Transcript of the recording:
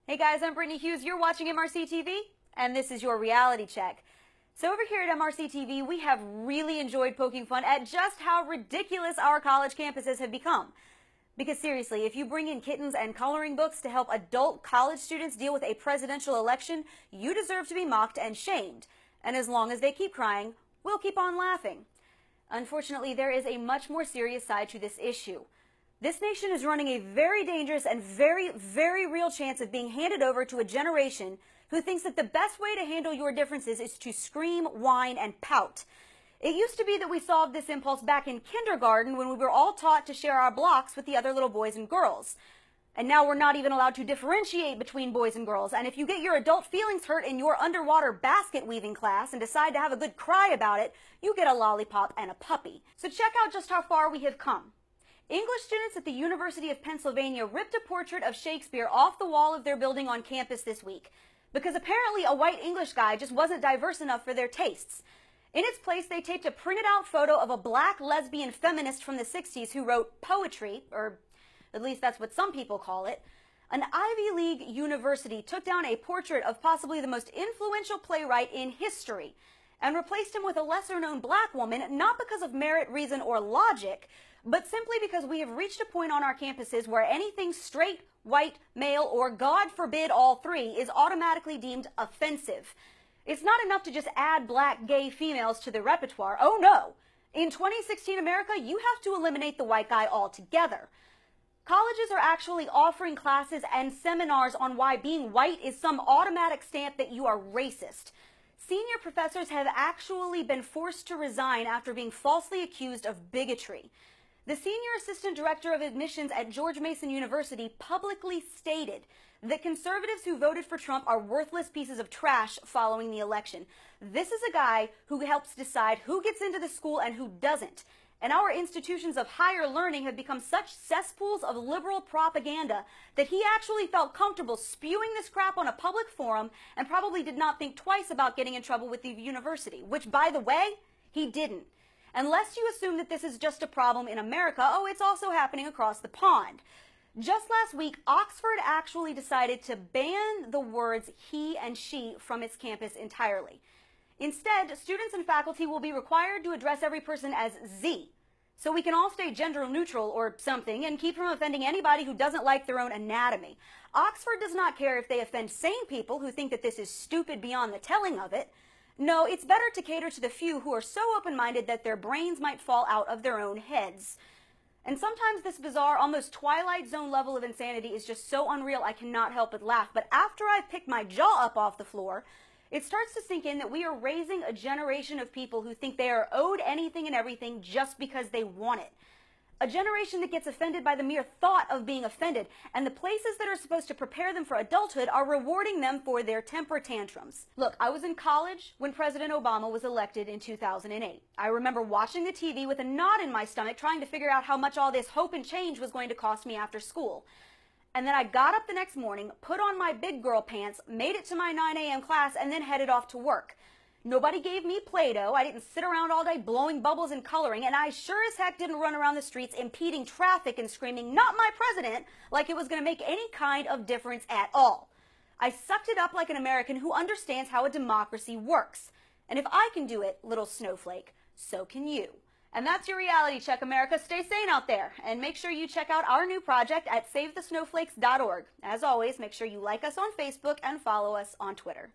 Hey guys, I'm Brittany Hughes. You're watching MRC TV, and this is your reality check. So over here at MRC TV, we have really enjoyed poking fun at just how ridiculous our college campuses have become. Because seriously, if you bring in kittens and coloring books to help adult college students deal with a presidential election, you deserve to be mocked and shamed. And as long as they keep crying, we'll keep on laughing. Unfortunately, there is a much more serious side to this issue. This nation is running a very dangerous and very, very real chance of being handed over to a generation who thinks that the best way to handle your differences is to scream, whine, and pout. It used to be that we solved this impulse back in kindergarten when we were all taught to share our blocks with the other little boys and girls. And now we're not even allowed to differentiate between boys and girls. And if you get your adult feelings hurt in your underwater basket weaving class and decide to have a good cry about it, you get a lollipop and a puppy. So check out just how far we have come. English students at the University of Pennsylvania ripped a portrait of Shakespeare off the wall of their building on campus this week because apparently a white English guy just wasn't diverse enough for their tastes. In its place, they taped a printed out photo of a black lesbian feminist from the 60s who wrote poetry, or at least that's what some people call it. An Ivy League university took down a portrait of possibly the most influential playwright in history and replaced him with a lesser-known black woman, not because of merit, reason, or logic, but simply because we have reached a point on our campuses where anything straight, white, male, or God forbid all three is automatically deemed offensive. It's not enough to just add black, gay females to the repertoire. Oh no! In 2016 America, you have to eliminate the white guy altogether. Colleges are actually offering classes and seminars on why being white is some automatic stamp that you are racist. Senior professors have actually been forced to resign after being falsely accused of bigotry. The senior assistant director of admissions at George Mason University publicly stated that conservatives who voted for Trump are worthless pieces of trash following the election. This is a guy who helps decide who gets into the school and who doesn't. And our institutions of higher learning have become such cesspools of liberal propaganda that he actually felt comfortable spewing this crap on a public forum and probably did not think twice about getting in trouble with the university, which, by the way, he didn't. Unless you assume that this is just a problem in America, oh, it's also happening across the pond. Just last week, Oxford actually decided to ban the words he and she from its campus entirely. Instead, students and faculty will be required to address every person as Z, so we can all stay gender neutral or something and keep from offending anybody who doesn't like their own anatomy. Oxford does not care if they offend sane people who think that this is stupid beyond the telling of it. No, it's better to cater to the few who are so open-minded that their brains might fall out of their own heads. And sometimes this bizarre, almost Twilight Zone level of insanity is just so unreal I cannot help but laugh. But after I've picked my jaw up off the floor, it starts to sink in that we are raising a generation of people who think they are owed anything and everything just because they want it. A generation that gets offended by the mere thought of being offended, and the places that are supposed to prepare them for adulthood are rewarding them for their temper tantrums. Look, I was in college when President Obama was elected in 2008. I remember watching the TV with a knot in my stomach trying to figure out how much all this hope and change was going to cost me after school. And then I got up the next morning, put on my big girl pants, made it to my 9 a.m. class, and then headed off to work. Nobody gave me Play-Doh, I didn't sit around all day blowing bubbles and coloring, and I sure as heck didn't run around the streets impeding traffic and screaming, "Not my president," like it was going to make any kind of difference at all. I sucked it up like an American who understands how a democracy works. And if I can do it, little snowflake, so can you. And that's your reality check, America. Stay sane out there, and make sure you check out our new project at SaveTheSnowflakes.org. As always, make sure you like us on Facebook and follow us on Twitter.